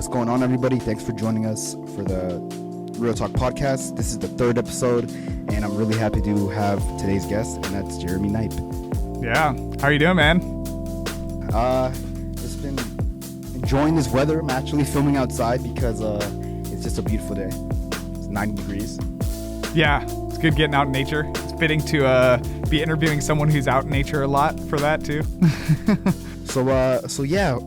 What's going on, everybody? Thanks for joining us for the Real Talk podcast. This is the third episode, and I'm really happy to have today's guest, and that's Jeremy Neap. Yeah. How are you doing, man? Just been enjoying this weather. I'm actually filming outside because it's just a beautiful day. It's 90 degrees. Yeah, it's good getting out in nature. It's fitting to be interviewing someone who's out in nature a lot for that too. So yeah,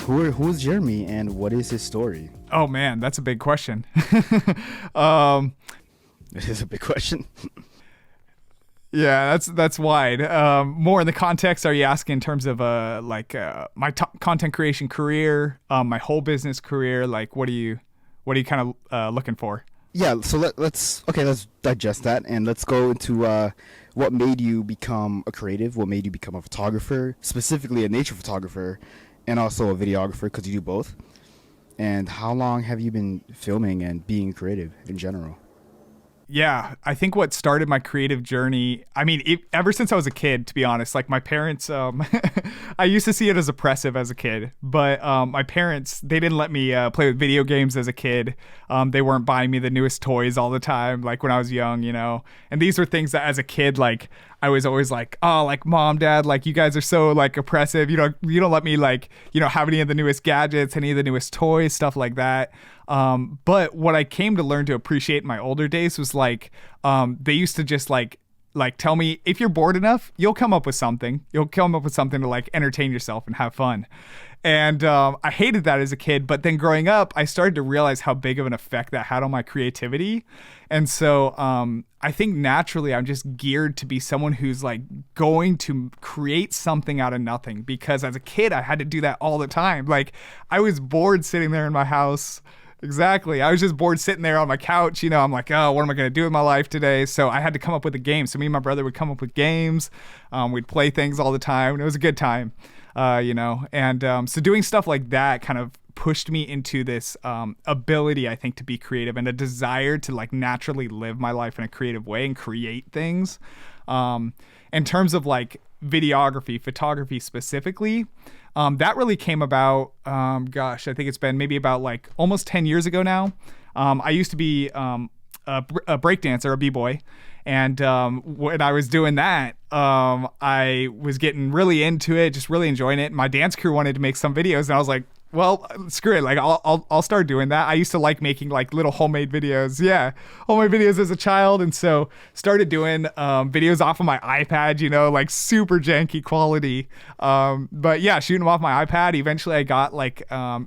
who is Jeremy and what is his story? Oh man, that's a big question. It is a big question. Yeah, that's wide. More in the context, are you asking in terms of my content creation career, my whole business career? Like, what are you kind of looking for? Yeah, so let's digest that, and let's go into what made you become a creative, what made you become a photographer, specifically a nature photographer, and also a videographer, because you do both. And how long have you been filming and being creative in general? Yeah, I think what started my creative journey, ever since I was a kid, to be honest, like my parents, I used to see it as oppressive as a kid, but my parents, they didn't let me play with video games as a kid. They weren't buying me the newest toys all the time, like when I was young, and these were things that as a kid, like I was always like, oh, like mom, dad, like you guys are so like oppressive. You don't let me like, have any of the newest gadgets, any of the newest toys, stuff like that. But what I came to learn to appreciate in my older days was like, they used to just like tell me, if you're bored enough, you'll come up with something. You'll come up with something to like entertain yourself and have fun. And I hated that as a kid, but then growing up, I started to realize how big of an effect that had on my creativity. And so I think naturally I'm just geared to be someone who's like going to create something out of nothing, because as a kid, I had to do that all the time. Like I was bored sitting there in my house. Exactly. I was just bored sitting there on my couch. I'm like, oh, what am I going to do with my life today? So I had to come up with a game. So me and my brother would come up with games. We'd play things all the time, and it was a good time, And so doing stuff like that kind of pushed me into this ability, I think, to be creative and a desire to like naturally live my life in a creative way and create things. In terms of like videography, photography specifically, that really came about, I think it's been maybe about like almost 10 years ago now. I used to be a breakdancer, a b-boy. And when I was doing that, I was getting really into it, just really enjoying it. My dance crew wanted to make some videos, and I was like, well, screw it. Like I'll start doing that. I used to like making like little homemade videos. Yeah, homemade videos as a child, and so started doing videos off of my iPad. Like super janky quality. But yeah, shooting them off my iPad. Eventually, I got like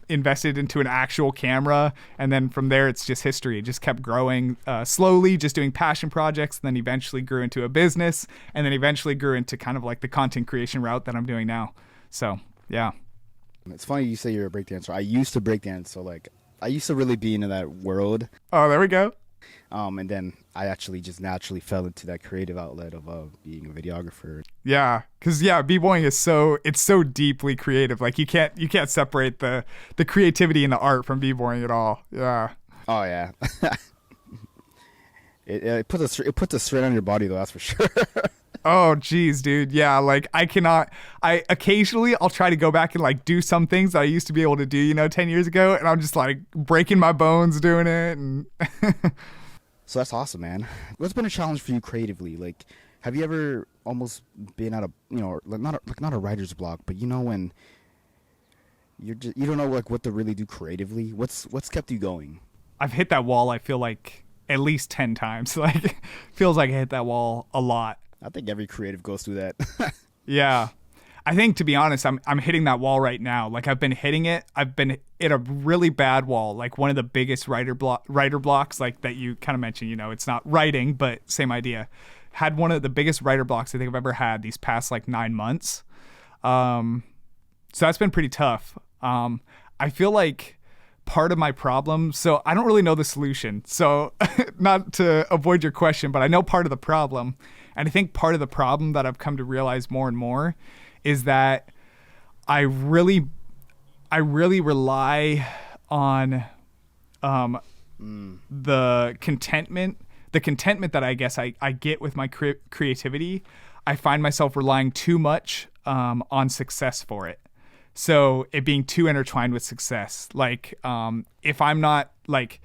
invested into an actual camera, and then from there, it's just history. It just kept growing slowly, just doing passion projects, and then eventually grew into a business, and then eventually grew into kind of like the content creation route that I'm doing now. So yeah. It's funny you say you're a breakdancer. I used to breakdance, so like I used to really be into that world. Oh, there we go. And then I actually just naturally fell into that creative outlet of being a videographer. Yeah, because b-boying is so deeply creative. Like you can't separate the creativity and the art from b-boying at all. Yeah. Oh yeah. It puts a strain on your body though. That's for sure. Oh, geez, dude. Yeah, like occasionally I'll try to go back and like do some things that I used to be able to do, 10 years ago. And I'm just like breaking my bones doing it. And So that's awesome, man. What's been a challenge for you creatively? Like, have you ever almost been at a, not a writer's block, but when you don't know like what to really do creatively? What's kept you going? I've hit that wall, I feel like at least 10 times. Like feels like I hit that wall a lot. I think every creative goes through that. Yeah. I think, to be honest, I'm hitting that wall right now. Like I've been hitting it. I've been at a really bad wall, like one of the biggest writer blocks, like that you kind of mentioned, it's not writing, but same idea. Had one of the biggest writer blocks I think I've ever had these past like 9 months. So that's been pretty tough. I feel like part of my problem, so I don't really know the solution. So not to avoid your question, but I know part of the problem. And I think part of the problem that I've come to realize more and more is that I really rely on the contentment that I guess I get with my creativity. I find myself relying too much on success for it. So it being too intertwined with success. Like, if I'm not like,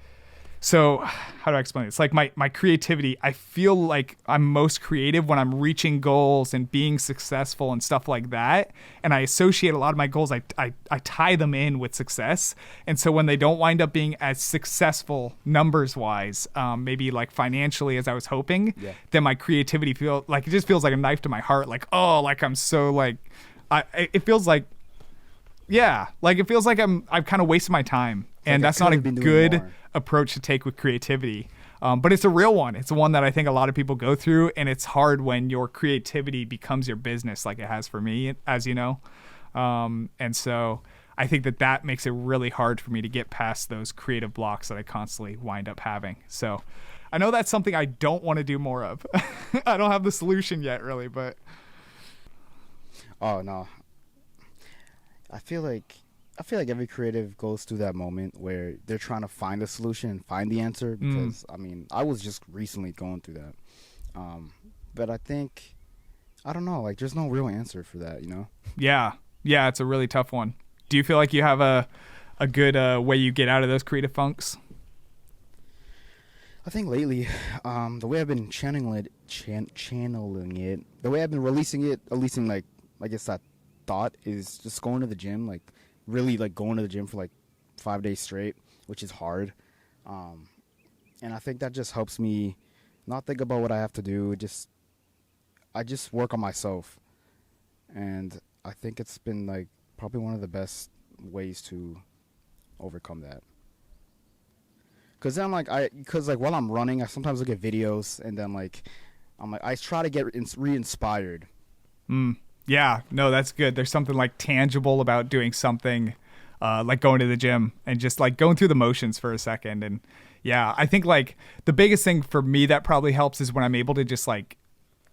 so how do I explain it? It's like my creativity, I feel like I'm most creative when I'm reaching goals and being successful and stuff like that. And I associate a lot of my goals, I tie them in with success. And so when they don't wind up being as successful numbers wise, maybe like financially as I was hoping, then my creativity feel like, it just feels like a knife to my heart. Like, oh, like I'm so like, it feels like, yeah, like it feels like I've kind of wasted my time. And that's not a good approach to take with creativity. But it's a real one. It's one that I think a lot of people go through, and it's hard when your creativity becomes your business, like it has for me, as you know. And so I think that makes it really hard for me to get past those creative blocks that I constantly wind up having. So I know that's something I don't want to do more of. I don't have the solution yet, really, but. Oh, no. I feel like every creative goes through that moment where they're trying to find a solution and find the answer, because I mean, I was just recently going through that. But I think, I don't know, like there's no real answer for that, you know? Yeah, it's a really tough one. Do you feel like you have a good way you get out of those creative funks? I think lately, the way I've been channeling it, the way I've been releasing like, I guess that thought is just going to the gym, like really like going to the gym for like 5 days straight, which is hard. And I think that just helps me not think about what I have to do. I just work on myself. And I think it's been like probably one of the best ways to overcome that. Cause then while I'm running, I sometimes look at videos and then I try to get re-inspired. Yeah, no, that's good. There's something like tangible about doing something like going to the gym and just like going through the motions for a second. And yeah, I think like the biggest thing for me that probably helps is when I'm able to just like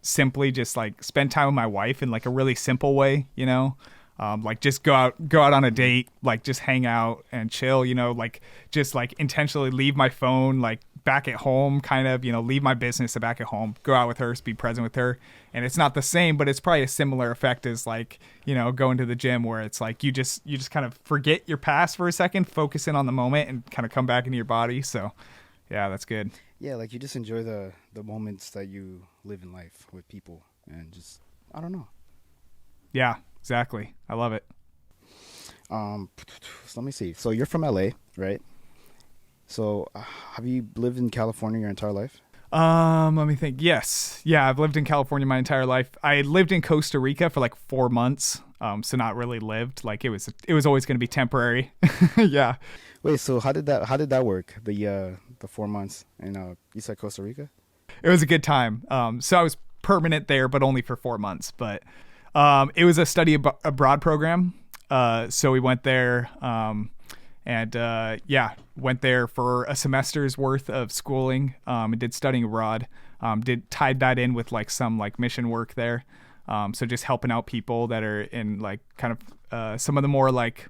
simply just like spend time with my wife in like a really simple way, you know? Like just go out on a date, like just hang out and chill, you know, like just like intentionally leave my phone like back at home, kind of, you know, leave my business back at home, go out with her, be present with her. And it's not the same, but it's probably a similar effect as like, you know, going to the gym, where it's like you just kind of forget your past for a second, focus in on the moment and kind of come back into your body. So yeah, that's good. Yeah, like you just enjoy the moments that you live in life with people and just, I don't know. Yeah, exactly. I love it. So let me see. So you're from LA, right? So have you lived in California your entire life? Let me think. Yes. Yeah, I've lived in California my entire life. I lived in Costa Rica for like 4 months. So not really lived. Like it was always going to be temporary. Yeah. Wait, so how did that work? The 4 months in you said Costa Rica? It was a good time. So I was permanent there, but only for 4 months. But it was a study abroad program. So we went there, went there for a semester's worth of schooling, and did studying abroad. Tied that in with like some like mission work there. So just helping out people that are in like kind of some of the more like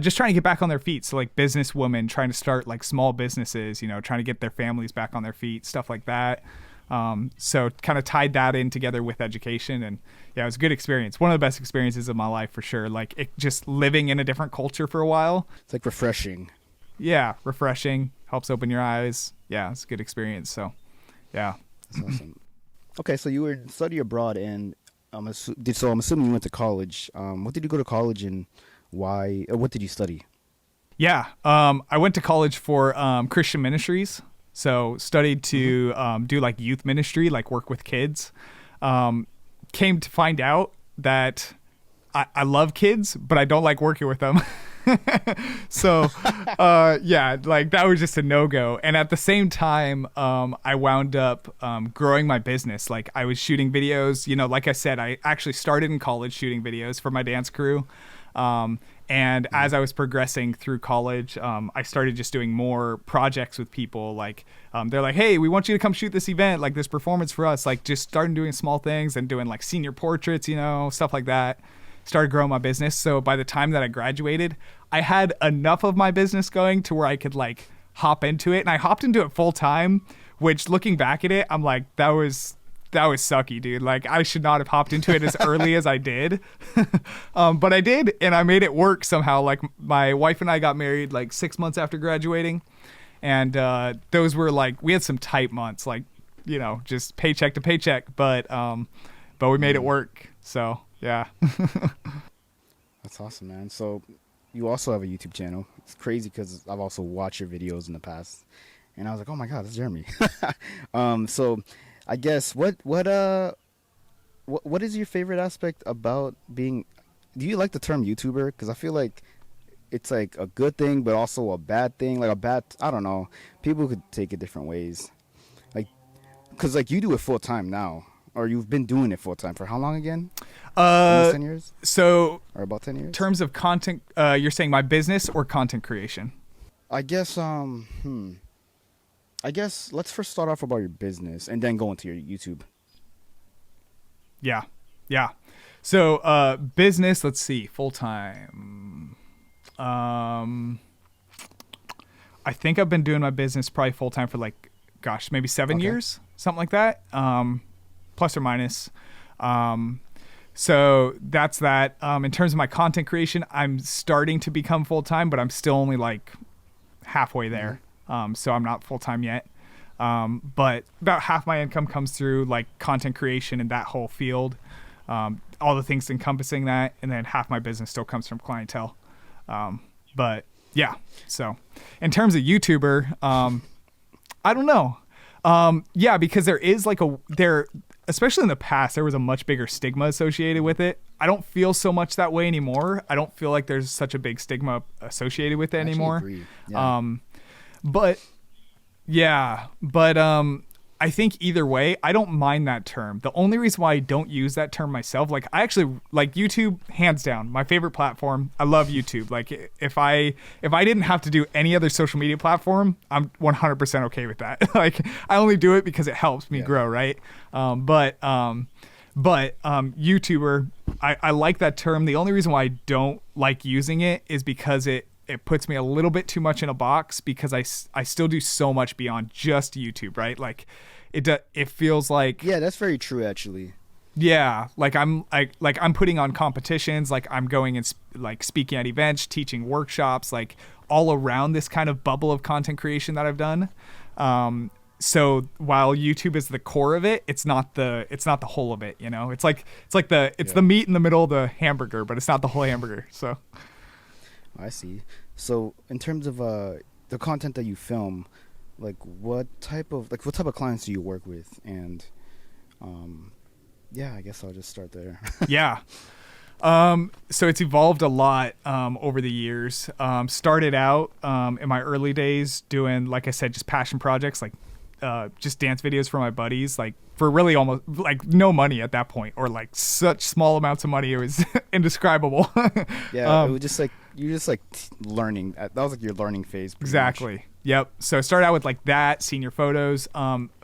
just trying to get back on their feet. So like business women trying to start like small businesses, you know, trying to get their families back on their feet, stuff like that. So kind of tied that in together with education, and yeah, it was a good experience. One of the best experiences of my life for sure. Like it just living in a different culture for a while. It's like refreshing. Yeah. Refreshing, helps open your eyes. Yeah. It's a good experience. So yeah. That's awesome. Okay. So you were studying abroad, and I'm assuming you went to college. What did you go to college, and why, what did you study? Yeah. I went to college for, Christian ministries. So studied to do like youth ministry, like work with kids. Came to find out that I love kids, but I don't like working with them. So yeah, like that was just a no-go. And at the same time, I wound up growing my business. Like I was shooting videos, you know, like I said, I actually started in college shooting videos for my dance crew. And as I was progressing through college, I started just doing more projects with people. Like, they're like, hey, we want you to come shoot this event, like this performance for us. Like just started doing small things and doing like senior portraits, you know, stuff like that. Started growing my business. So by the time that I graduated, I had enough of my business going to where I could like hop into it. And I hopped into it full time, which looking back at it, I'm like, that was that was sucky, dude. Like, I should not have hopped into it as early as I did. But I did, and I made it work somehow. Like, my wife and I got married like 6 months after graduating. And those were like, we had some tight months, like, you know, just paycheck to paycheck. But we made it work. So, yeah. That's awesome, man. So you also have a YouTube channel. It's crazy because I've also watched your videos in the past. And I was like, oh my God, that's Jeremy. So I guess what is your favorite aspect about being, do you like the term YouTuber? Because I feel like it's like a good thing, but also a bad thing. Like I don't know. People could take it different ways. Like, because like you do it full time now, or you've been doing it full time for how long again? Almost 10 years? So, or about 10 years? In terms of content, you're saying my business or content creation? I guess, I guess let's first start off about your business and then go into your YouTube. Yeah. So, business, let's see, full time. I think I've been doing my business probably full time for like, gosh, maybe 7 years, something like that. Plus or minus. So that's that. In terms of my content creation, I'm starting to become full time, but I'm still only like halfway there. So I'm not full time yet. But about half my income comes through like content creation and that whole field. All the things encompassing that, and then half my business still comes from clientele. But yeah, so in terms of YouTuber, I don't know. Yeah, because there is like especially in the past, there was a much bigger stigma associated with it. I don't feel so much that way anymore. I don't feel like there's such a big stigma associated with it anymore. Agree. Yeah. But I think either way, I don't mind that term. The only reason why I don't use that term myself, like I actually like YouTube, hands down, my favorite platform. I love YouTube. Like if I didn't have to do any other social media platform, I'm 100% okay with that. Like I only do it because it helps me grow, right? But YouTuber, I like that term. The only reason why I don't like using it is because it puts me a little bit too much in a box, because I still do so much beyond just YouTube, right? Like it feels like, yeah, that's very true actually. Yeah, like I'm putting on competitions, like I'm going and like speaking at events, teaching workshops, like all around this kind of bubble of content creation that I've done. So while YouTube is the core of it, it's not the whole of it, you know? It's the meat in the middle of the hamburger, but it's not the whole hamburger. So I see. So in terms of the content that you film, like what type of clients do you work with? And yeah, I guess I'll just start there. Yeah. So it's evolved a lot over the years. Started out in my early days doing, like I said, just passion projects, like just dance videos for my buddies, like for really almost like no money at that point, or like such small amounts of money, it was indescribable. Yeah, it was just like you're just like learning. That was like your learning phase. Exactly. Much. Yep. So I started out with like that, senior photos.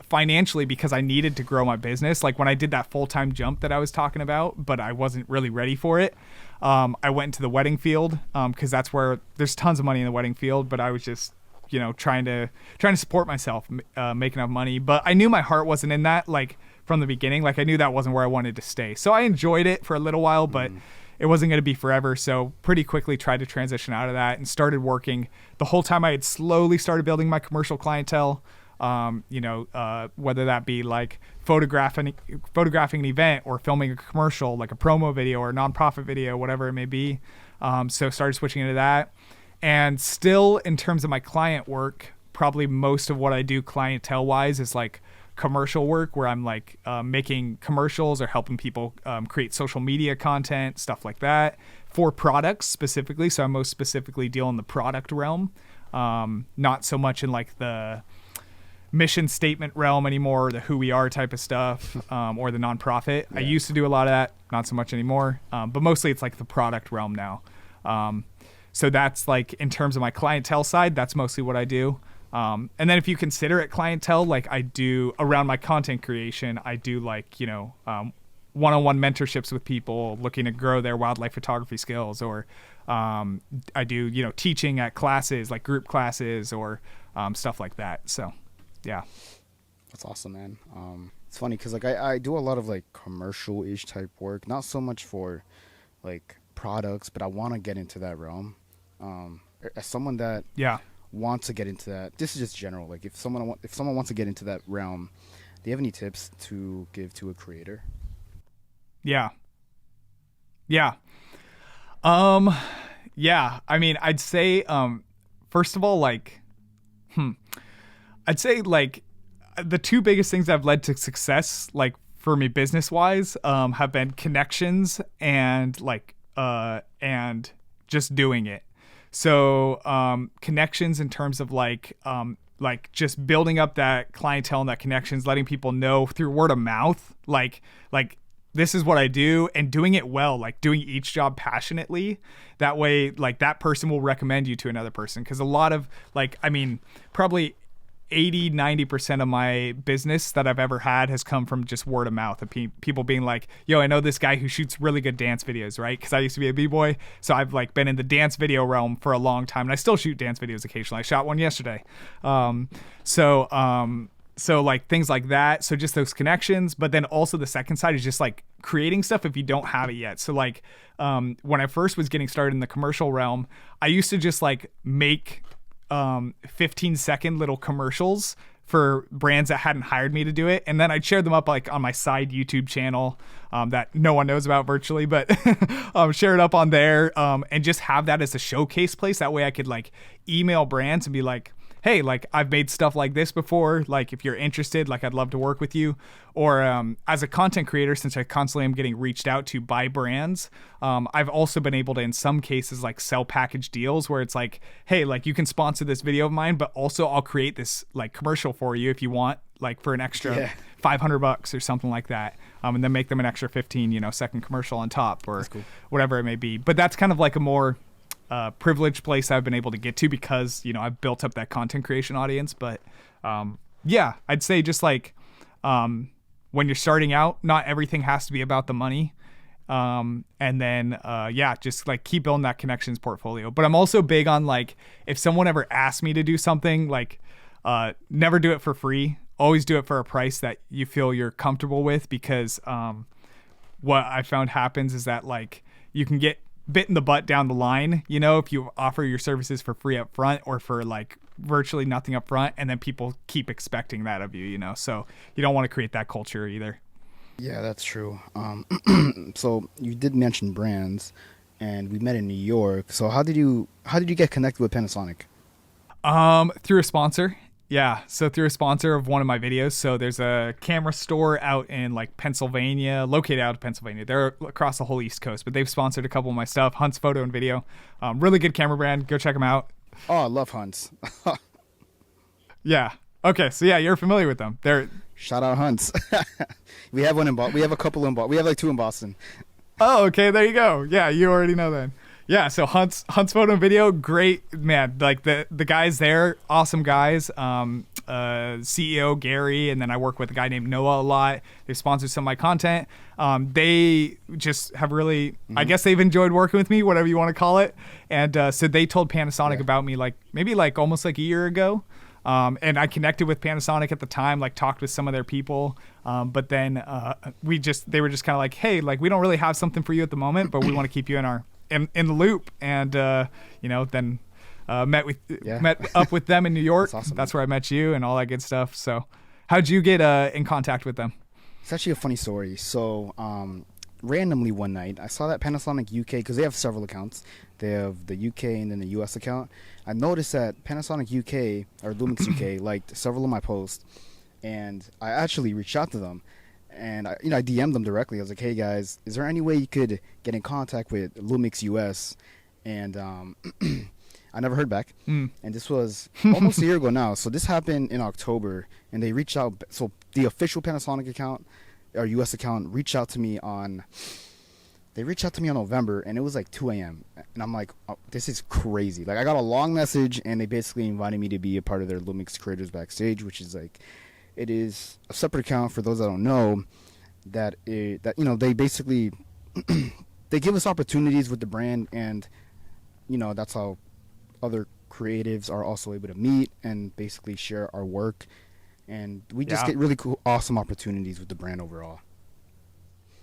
Financially, because I needed to grow my business. Like when I did that full-time jump that I was talking about, but I wasn't really ready for it. I went into the wedding field because that's where there's tons of money in the wedding field, but I was just, you know, trying to support myself, make enough money. But I knew my heart wasn't in that, like from the beginning. Like I knew that wasn't where I wanted to stay. So I enjoyed it for a little while, but it wasn't going to be forever. So pretty quickly tried to transition out of that and started working. The whole time I had slowly started building my commercial clientele. Whether that be like photographing an event or filming a commercial, like a promo video or a nonprofit video, whatever it may be. So started switching into that. And still in terms of my client work, probably most of what I do clientele wise is like commercial work, where I'm like making commercials or helping people create social media content, stuff like that, for products specifically. So I most specifically deal in the product realm, not so much in like the mission statement realm anymore, the who we are type of stuff, or the nonprofit. Yeah. I used to do a lot of that, not so much anymore, but mostly it's like the product realm now. So that's like in terms of my clientele side, that's mostly what I do. And then if you consider it clientele, like I do around my content creation, I do like, you know, one-on-one mentorships with people looking to grow their wildlife photography skills, or I do, you know, teaching at classes, like group classes or stuff like that. So yeah, that's awesome, man. It's funny because like I do a lot of like commercial-ish type work, not so much for like products, but I want to get into that realm. As someone that Yeah. wants to get into that, this is just general. Like if someone wants to get into that realm, do you have any tips to give to a creator? Yeah. Yeah. Um, yeah. I mean, I'd say, first of all, like, I'd say like the two biggest things that have led to success, like for me business wise, have been connections and and just doing it. So, connections in terms of like just building up that clientele and that connections, letting people know through word of mouth, like this is what I do, and doing it well, like doing each job passionately. That way, like that person will recommend you to another person. Cause a lot of like, I mean, probably 80-90% of my business that I've ever had has come from just word of mouth of people being like, yo, I know this guy who shoots really good dance videos, right? Because I used to be a b-boy, so I've like been in the dance video realm for a long time, and I still shoot dance videos occasionally. I shot one yesterday. So like things like that. So just those connections, but then also the second side is just like creating stuff if you don't have it yet. So like when I first was getting started in the commercial realm, I used to just like make 15-second little commercials for brands that hadn't hired me to do it, and then I'd share them up like on my side YouTube channel that no one knows about virtually, but share it up on there, and just have that as a showcase place. That way I could like email brands and be like, hey, like I've made stuff like this before, like if you're interested, like I'd love to work with you. Or as a content creator, since I constantly am getting reached out to by brands, I've also been able to, in some cases, like sell package deals where it's like, hey, like you can sponsor this video of mine, but also I'll create this like commercial for you if you want, like for an extra $500 or something like that, and then make them an extra 15-second commercial on top, or whatever it may be. But that's kind of like a more privileged place I've been able to get to because I've built up that content creation audience. But yeah, I'd say just like when you're starting out, not everything has to be about the money. And then just like keep building that connections portfolio. But I'm also big on like if someone ever asks me to do something, like never do it for free. Always do it for a price that you feel you're comfortable with, because what I found happens is that like you can get bit in the butt down the line, if you offer your services for free up front or for like virtually nothing up front, and then people keep expecting that of you, so you don't want to create that culture either. Yeah, that's true. So you did mention brands, and we met in New York. So how did you get connected with Panasonic? Through a sponsor. Yeah, so through a sponsor of one of my videos. So there's a camera store out in like Pennsylvania, located out of Pennsylvania. They're across the whole East Coast, but they've sponsored a couple of my stuff, Hunt's Photo and Video. Really good camera brand. Go check them out. Oh, I love Hunt's. Yeah. Okay, so yeah, you're familiar with them. They're shout out Hunt's. We have one in Boston. We have a couple in Boston. We have like two in Boston. Oh, okay, there you go. Yeah, you already know then. Yeah, so Hunt's Photo and Video, great, man. Like the guys there, awesome guys. CEO Gary, and then I work with a guy named Noah a lot. They've sponsored some of my content. They just have really, I guess they've enjoyed working with me, whatever you want to call it. And so they told Panasonic about me like maybe like almost like a year ago. And I connected with Panasonic at the time, like talked with some of their people. But then they were just kind of like, hey, like we don't really have something for you at the moment, but we want to keep you in the loop. And then met up with them in New York. That's awesome. That's where I met you and all that good stuff. So how'd you get in contact with them? It's actually a funny story. So randomly one night I saw that Panasonic UK, because they have several accounts. They have the UK and then the US account. I noticed that Panasonic UK or Lumix UK liked several of my posts, and I actually reached out to them, and I DM'd them directly. I was like, hey guys, is there any way you could get in contact with Lumix US? And I never heard back. And this was almost a year ago now. So this happened in October, and they reached out. So the official Panasonic account, our US account, reached out to me on November, and it was like 2 a.m. And I'm like, oh, this is crazy. Like I got a long message, and they basically invited me to be a part of their Lumix Creators Backstage, which is like, it is a separate account for those that don't know. They basically they give us opportunities with the brand, and that's how other creatives are also able to meet and basically share our work and we just Yeah. get really cool, awesome opportunities with the brand overall.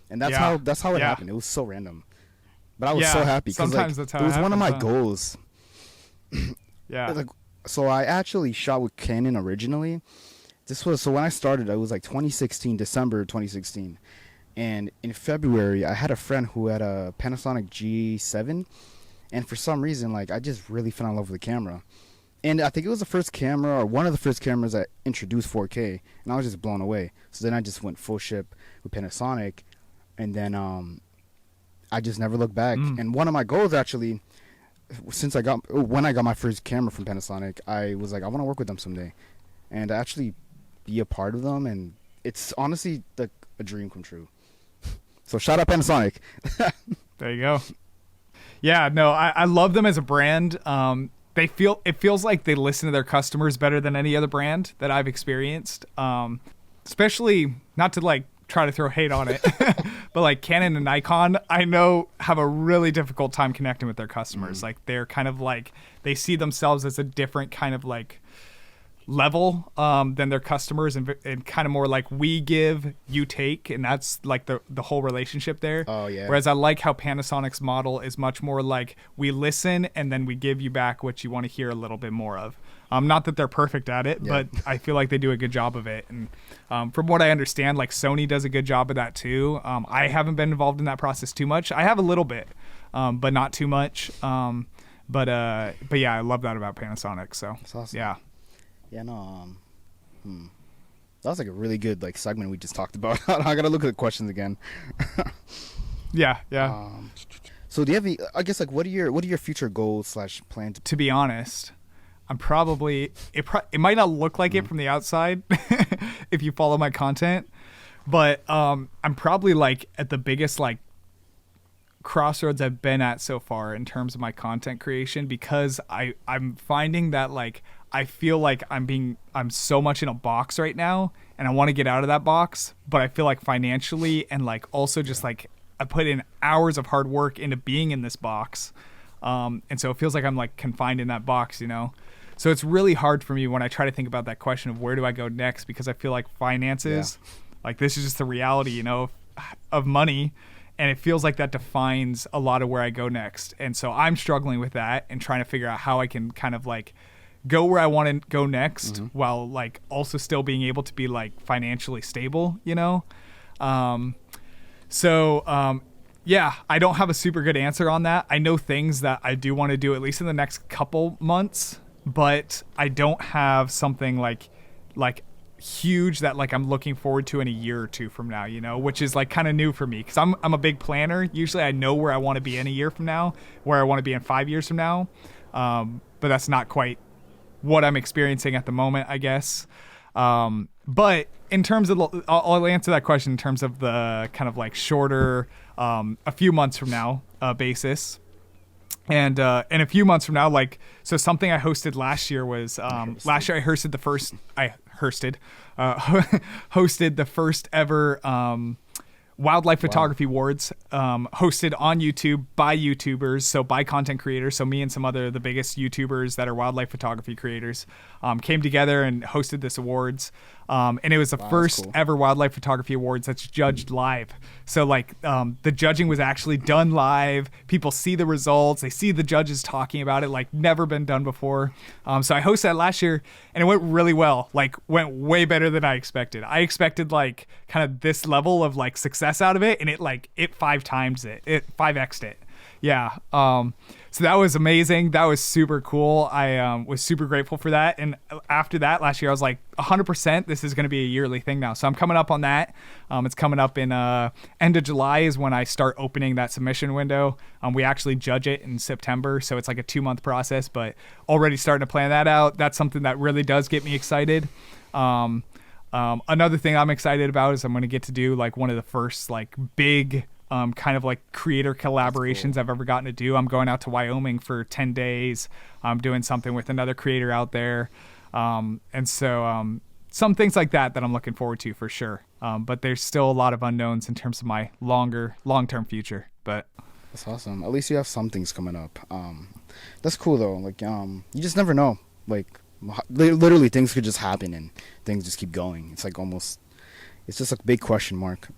And that's Yeah. how it Yeah. happened. It was so random, but I was Yeah, so happy because sometimes like that's how it it was one of my happens, huh? goals. Yeah. Like, so I actually shot with Canon originally. This was so when I started, I was like 2016, December 2016, and in February I had a friend who had a Panasonic G7, and for some reason, like, I just really fell in love with the camera. And I think it was the first camera, or one of the first cameras that introduced 4K, and I was just blown away. So then I just went full ship with Panasonic, and then I just never looked back. And one of my goals, actually, when I got my first camera from Panasonic, I was like, I want to work with them someday, and actually be a part of them. And it's honestly like a dream come true. So shout out Panasonic. There you go. Yeah, no, I love them as a brand. It feels like they listen to their customers better than any other brand that I've experienced. Especially, not to like try to throw hate on it, but like Canon and Nikon, I know, have a really difficult time connecting with their customers. Like, they're kind of like, they see themselves as a different kind of like level than their customers, and kind of more like we give, you take, and that's like the whole relationship there. Oh, yeah. Whereas I like how Panasonic's model is much more like we listen and then we give you back what you want to hear a little bit more of. Not that they're perfect at it, but I feel like they do a good job of it. And from what I understand, like Sony does a good job of that too. I haven't been involved in that process too much. I have a little bit, but not too much. But yeah, I love that about Panasonic. So That's awesome. yeah. Yeah, no. That was like a really good like segment we just talked about. I gotta look at the questions again. Yeah. So do you have any, I guess, like, what are your future goals / plans? To be honest, I'm probably it might not look like it from the outside if you follow my content, but I'm probably like at the biggest like crossroads I've been at so far in terms of my content creation, because I'm finding that like I feel like I'm so much in a box right now, and I want to get out of that box, but I feel like financially and like also just like I put in hours of hard work into being in this box. And so it feels like I'm like confined in that box, you know? So it's really hard for me when I try to think about that question of where do I go next, because I feel like finances, like this is just the reality, you know, of money. And it feels like that defines a lot of where I go next. And so I'm struggling with that and trying to figure out how I can kind of like go where I want to go next while like also still being able to be like financially stable, you know? Yeah, I don't have a super good answer on that. I know things that I do want to do at least in the next couple months, but I don't have something like huge that like I'm looking forward to in a year or two from now, you know, which is like kind of new for me because I'm a big planner. Usually I know where I want to be in a year from now, where I want to be in 5 years from now. But that's not quite what I'm experiencing at the moment, I guess. But in terms of, I'll answer that question in terms of the kind of like shorter, a few months from now basis. And in a few months from now, like, so something I hosted last year was, last year I hosted the first ever Wildlife Photography Awards, hosted on YouTube by YouTubers, so by content creators. So me and some other the biggest YouTubers that are wildlife photography creators came together and hosted this awards. And it was the first ever Wildlife Photography Awards that's judged live. So like the judging was actually done live. People see the results. They see the judges talking about it, like never been done before. So I hosted that last year and it went really well, like went way better than I expected. I expected like kind of this level of like success out of it, and it 5x'd it. Yeah. So that was amazing. That was super cool. I was super grateful for that. And after that last year, I was like 100%, this is going to be a yearly thing now. So I'm coming up on that. It's coming up in end of July is when I start opening that submission window. We actually judge it in September. So it's like a 2-month process, but already starting to plan that out. That's something that really does get me excited. Another thing I'm excited about is I'm going to get to do like one of the first like big kind of like creator collaborations I've ever gotten to do. I'm going out to Wyoming for 10 days. I'm doing something with another creator out there. And so some things like that I'm looking forward to for sure. But there's still a lot of unknowns in terms of my long-term future. But that's awesome. At least you have some things coming up. That's cool though. Like you just never know. Like Literally, things could just happen and things just keep going. It's like almost, it's just a big question mark.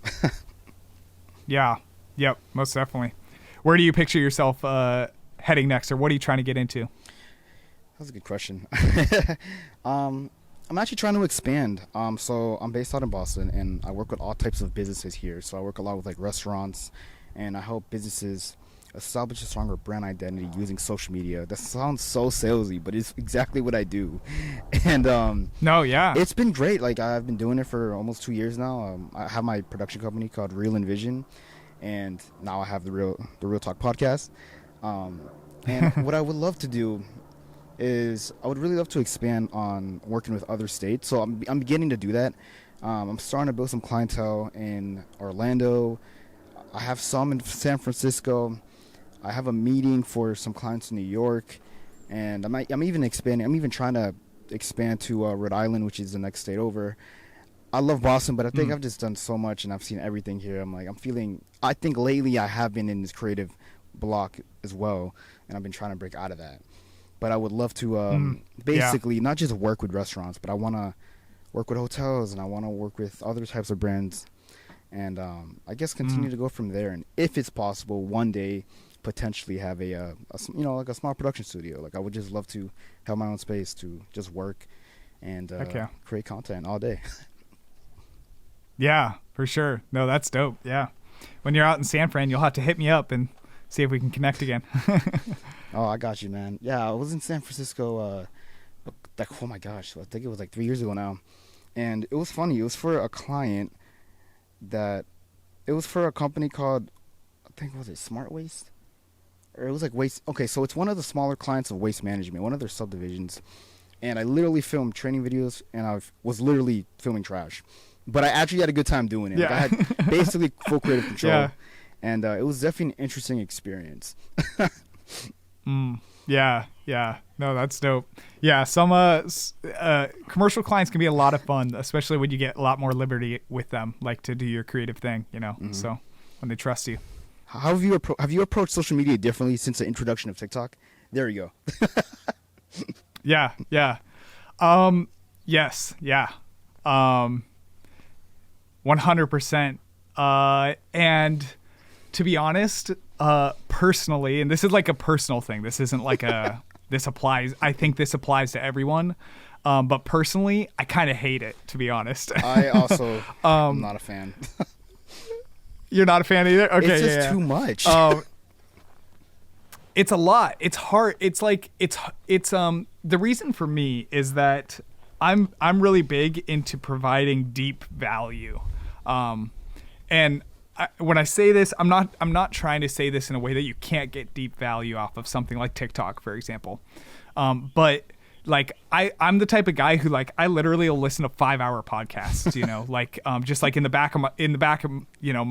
Yeah. Yep. Most definitely. Where do you picture yourself heading next, or what are you trying to get into? That's a good question. I'm actually trying to expand. So I'm based out in Boston, and I work with all types of businesses here. So I work a lot with like restaurants, and I help businesses establish a stronger brand identity using social media. That sounds so salesy, but it's exactly what I do. And No, yeah. it's been great. Like I've been doing it for almost 2 years now. I have my production company called Real Envision, and now I have the Real Talk podcast. And what I would love to do is I would really love to expand on working with other states. So I'm beginning to do that. I'm starting to build some clientele in Orlando. I have some in San Francisco. I have a meeting for some clients in New York, and I'm even expanding. I'm even trying to expand to Rhode Island, which is the next state over. I love Boston, but I think I've just done so much and I've seen everything here. I think lately I have been in this creative block as well, and I've been trying to break out of that. But I would love to basically not just work with restaurants, but I want to work with hotels, and I want to work with other types of brands, and I guess continue to go from there. And if it's possible, one day potentially have a like a small production studio. Like I would just love to have my own space to just work and create content all day. Yeah, for sure. No, that's dope. Yeah. When you're out in San Fran, you'll have to hit me up and see if we can connect again. Oh, I got you, man. Yeah, I was in San Francisco, oh my gosh, I think it was like 3 years ago now. And it was funny. It was for a client it was for a company called, I think, was it Smart Waste? Or it was like Waste. Okay, so it's one of the smaller clients of Waste Management, one of their subdivisions. And I literally filmed training videos, and I was literally filming trash. But I actually had a good time doing it. Yeah. Like I had basically full creative control. Yeah. And it was definitely an interesting experience. Yeah. No, that's dope. Yeah, some commercial clients can be a lot of fun, especially when you get a lot more liberty with them, like to do your creative thing, So when they trust you. How have you approached social media differently since the introduction of TikTok? There you go. Yeah. Yes. Yeah. 100%. And to be honest, personally, and this is like a personal thing. This isn't like I think this applies to everyone. But personally, I kind of hate it, to be honest. I also am not a fan. You're not a fan either? Okay. It's just too much. It's a lot. It's hard. It's like, it's the reason for me is that I'm really big into providing deep value. And when I say this, I'm not trying to say this in a way that you can't get deep value off of something like TikTok, for example. But like I'm the type of guy who like I literally will listen to 5-hour podcasts, like just like in the back of my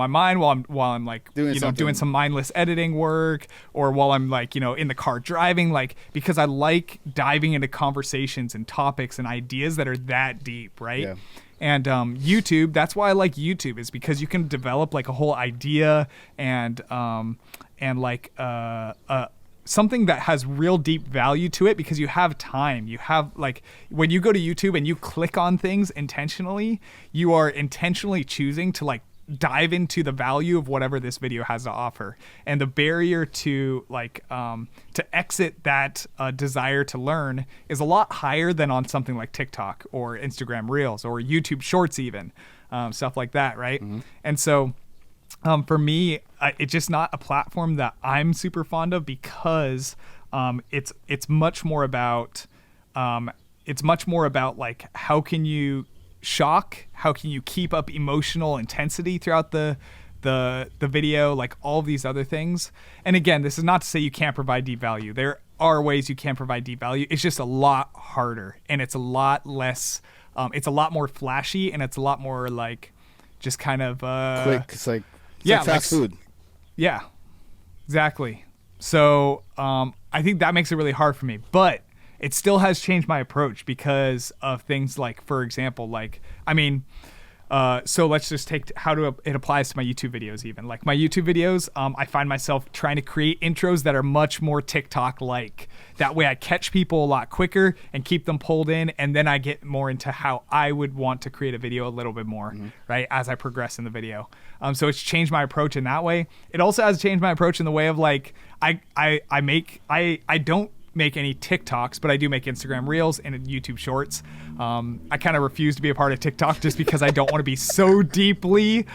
mind while I'm like doing some mindless editing work, or while I'm like in the car driving, like because I like diving into conversations and topics and ideas that are that deep, right? Yeah. And YouTube, that's why I like YouTube, is because you can develop like a whole idea and like something that has real deep value to it, because you have time. You have like when you go to YouTube and you click on things intentionally, you are intentionally choosing to like dive into the value of whatever this video has to offer. And the barrier to like to exit that desire to learn is a lot higher than on something like TikTok or Instagram Reels or YouTube Shorts, even stuff like that, right? Mm-hmm. And so for me, it's just not a platform that I'm super fond of, because it's much more about like how can you shock, how can you keep up emotional intensity throughout the video, like all these other things. And again, this is not to say you can't provide deep value. There are ways you can provide deep value. It's just a lot harder, and it's a lot less. It's a lot more flashy, and it's a lot more like just kind of quick. It's like fast food. Yeah, exactly. So I think that makes it really hard for me, but it still has changed my approach because of things like, for example, like, I mean, So let's just take it applies to my YouTube videos even. Like my YouTube videos, I find myself trying to create intros that are much more TikTok-like. That way I catch people a lot quicker and keep them pulled in, and then I get more into how I would want to create a video a little bit more, right, as I progress in the video. So it's changed my approach in that way. It also has changed my approach in the way of like I don't make any TikToks, but I do make Instagram Reels and YouTube Shorts. I kind of refuse to be a part of TikTok just because I don't want to be so deeply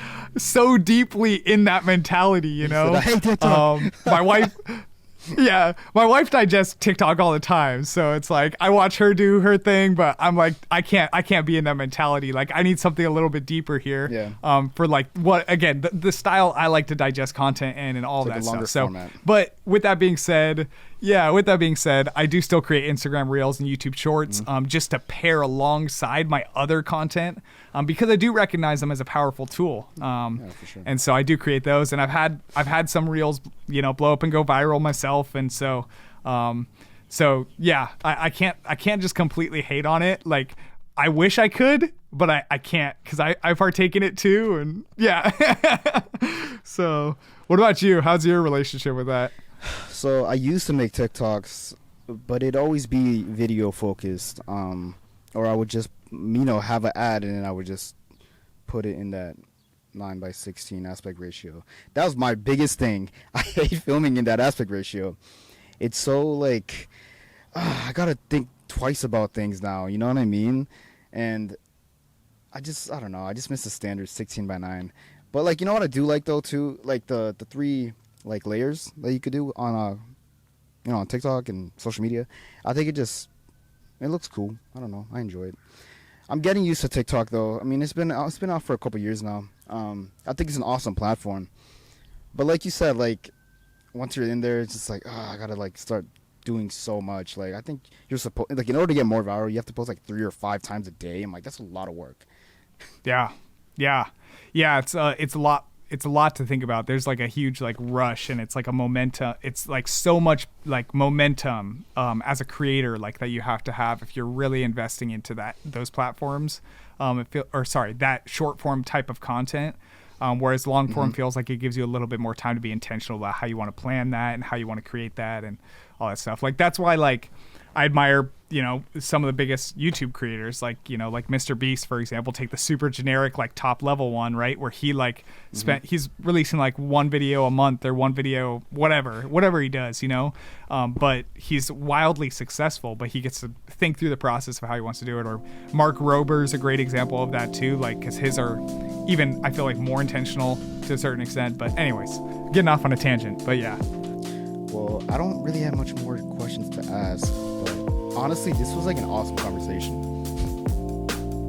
in that mentality, you know? I hate TikTok. My wife digests TikTok all the time, so it's like I watch her do her thing, but I'm like I can't be in that mentality. Like I need something a little bit deeper here. Yeah. For like what again the style I like to digest content in and all It's like that a longer stuff. So, format. but with that being said, I do still create Instagram Reels and YouTube Shorts, just to pair alongside my other content, because I do recognize them as a powerful tool. Yeah, for sure. And so I do create those, and I've had some Reels, blow up and go viral myself, and so yeah, I can't just completely hate on it. Like I wish I could, but I can't because I partake in it too, and yeah. So what about you? How's your relationship with that? So I used to make TikToks, but it'd always be video focused, or I would just have an ad and then I would just put it in that 9:16 aspect ratio. That was my biggest thing. I hate filming in that aspect ratio. It's so like I gotta think twice about things now, you know what I mean? And I don't know, I just miss the standard 16:9. But like, you know what I do like though too, like the three like layers that you could do on on TikTok and social media. I think it looks cool. I don't know, I enjoy it. I'm getting used to TikTok though. I mean, it's been out for a couple years now. I think it's an awesome platform. But like you said, like once you're in there, it's just like I gotta like start doing so much. Like I think you're supposed in order to get more viral, you have to post like 3 or 5 times a day. I'm like, that's a lot of work. Yeah. It's a lot to think about. There's like a huge like rush, and it's like a momentum. It's like so much like momentum as a creator, like that you have to have if you're really investing into those platforms. That short form type of content. Whereas long form feels like it gives you a little bit more time to be intentional about how you want to plan that and how you want to create that and all that stuff. Like that's why like I admire some of the biggest YouTube creators, like like Mr. Beast, for example, take the super generic like top level one, right, where he like he's releasing like one video a month or one video whatever he does, but he's wildly successful, but he gets to think through the process of how he wants to do it. Or Mark Rober's a great example of that too, like because his are even I feel like more intentional to a certain extent. But anyways, getting off on a tangent, but yeah. Well, I don't really have much more questions to ask, but honestly, this was like an awesome conversation.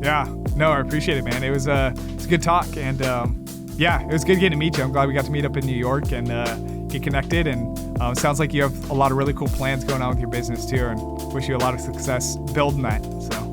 Yeah, no, I appreciate it, man. It's a good talk, and it was good getting to meet you. I'm glad we got to meet up in New York and get connected. And sounds like you have a lot of really cool plans going on with your business too, and wish you a lot of success building that. So.